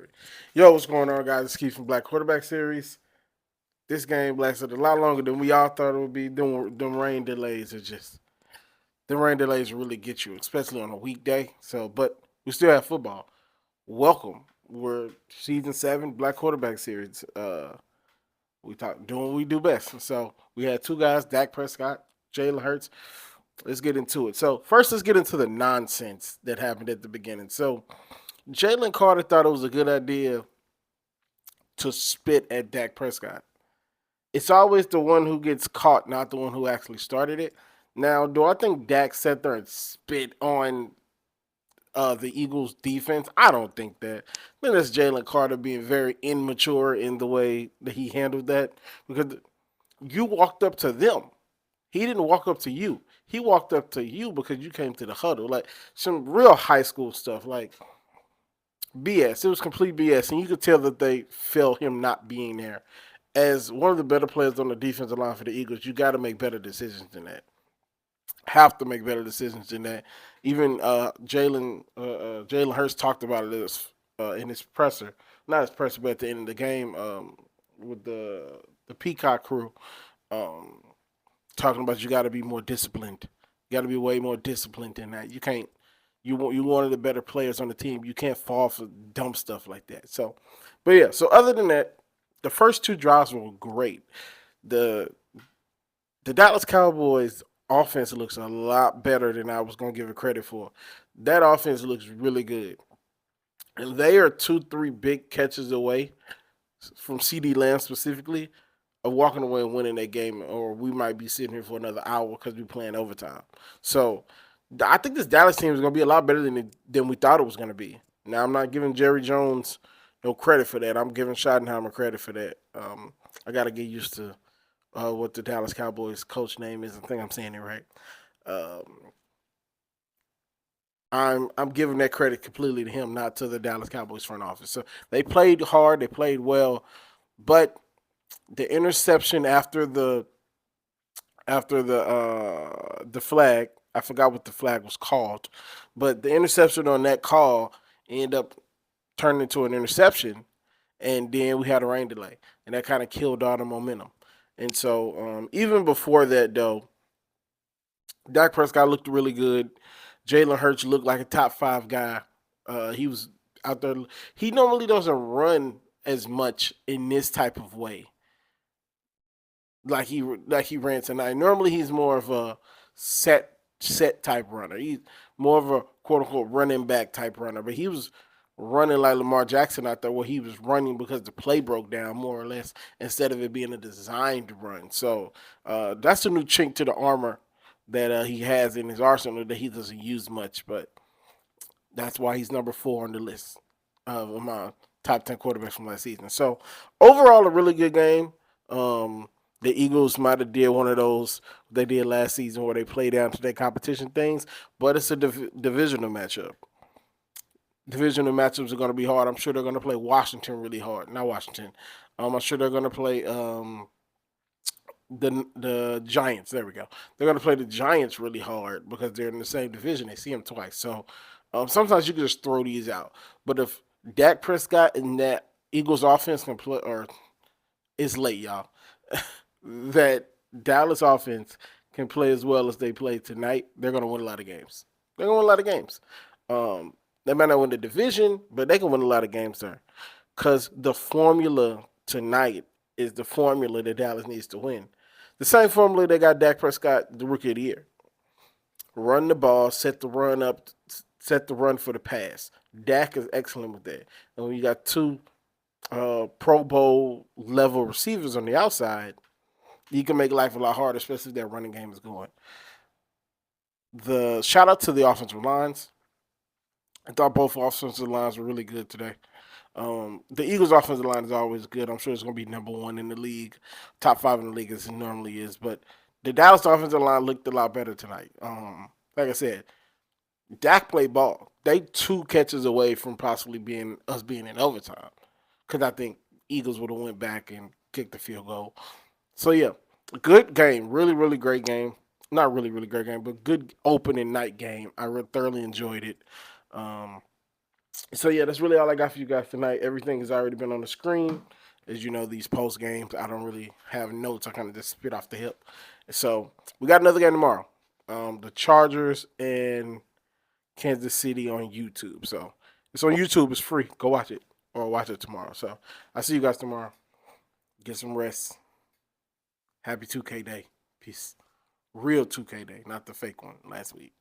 theory. Yo, what's going on, guys? It's Keith from Black Quarterback Series. This game lasted a lot longer than we all thought it would be. Them rain delays really get you, especially on a weekday. So, but we still have football. Welcome. We're season 7 Black Quarterback Series. We talk doing what we do best. So we had two guys, Dak Prescott, Jalen Hurts. Let's get into it. So first, let's get into the nonsense that happened at the beginning. So Jalen Carter thought it was a good idea to spit at Dak Prescott. It's always the one who gets caught, not the one who actually started it. Now, do I think Dak sat there and spit on the Eagles' defense? I don't think that. I think that's Jalen Carter being very immature in the way that he handled that because you walked up to them. He didn't walk up to you. He walked up to you because you came to the huddle. Like some real high school stuff. Like BS. It was complete BS, and you could tell that they felt him not being there. As one of the better players on the defensive line for the Eagles, you got to make better decisions than that. Have to make better decisions than that. Even Jalen Hurts talked about this in his presser, not his presser, but at the end of the game with the Peacock crew, um, talking about you got to be more disciplined. You got to be way more disciplined than that. You can't. You one of the better players on the team. You can't fall for dumb stuff like that. So, but yeah. So other than that, the first two drives were great. The the Dallas Cowboys offense looks a lot better than I was going to give it credit for. That offense looks really good. And they are 2, 3 big catches away from CD Lamb specifically of walking away and winning that game, or we might be sitting here for another hour because we're playing overtime. So I think this Dallas team is going to be a lot better than we thought it was going to be. Now, I'm not giving Jerry Jones no credit for that. I'm giving Schottenheimer credit for that. I got to get used to what the Dallas Cowboys coach name is. I think I'm saying it right. Um, I'm giving that credit completely to him, not to the Dallas Cowboys front office. So they played hard, they played well, but the interception after the flag, I forgot what the flag was called, but the interception on that call ended up turning into an interception, and then we had a rain delay, and that kind of killed all the momentum. And so even before that, though, Dak Prescott looked really good. Jalen Hurts looked like a top 5 guy. He was out there. He normally doesn't run as much in this type of way, like he ran tonight. Normally, he's more of a set type runner. He's more of a quote unquote running back type runner. But he was running like Lamar Jackson out there, where he was running because the play broke down more or less instead of it being a designed run. So that's a new chink to the armor that he has in his arsenal that he doesn't use much. But that's why he's number 4 on the list of my top 10 quarterbacks from last season. So overall, a really good game. The Eagles might have did one of those they did last season where they play down to their competition things, but it's a divisional matchup. Divisional matchups are going to be hard. I'm sure they're going to play Washington really hard. Not Washington. I'm sure they're going to play the Giants. There we go. They're going to play the Giants really hard because they're in the same division. They see them twice. So sometimes you can just throw these out. But if Dak Prescott and that Eagles offense can play, or it's late, y'all, that Dallas offense can play as well as they play tonight, they're going to win a lot of games. They're going to win a lot of games. They might not win the division, but they can win a lot of games there. Because the formula tonight is the formula that Dallas needs to win. The same formula they got Dak Prescott, the rookie of the year. Run the ball, set the run up, set the run for the pass. Dak is excellent with that. And when you got two Pro Bowl level receivers on the outside, you can make life a lot harder, especially if that running game is going. The shout out to the offensive lines. I thought both offensive lines were really good today. The Eagles' offensive line is always good. I'm sure it's going to be number 1 in the league, top 5 in the league as it normally is. But the Dallas offensive line looked a lot better tonight. Like I said, Dak played ball. They 2 catches away from possibly being in overtime, because I think Eagles would have went back and kicked the field goal. So yeah, good game, really really great game. Not really great game, but good opening night game. I thoroughly enjoyed it. Um, So yeah, that's really all I got for you guys tonight. Everything has already been on the screen. As you know, these post games, I don't really have notes. I kind of just spit off the hip. So we got another game tomorrow. The Chargers and Kansas City on YouTube. So it's on YouTube. It's free. Go watch it or watch it tomorrow. So I'll see you guys tomorrow. Get some rest. Happy 2K day. Peace. Real 2K day, not the fake one last week.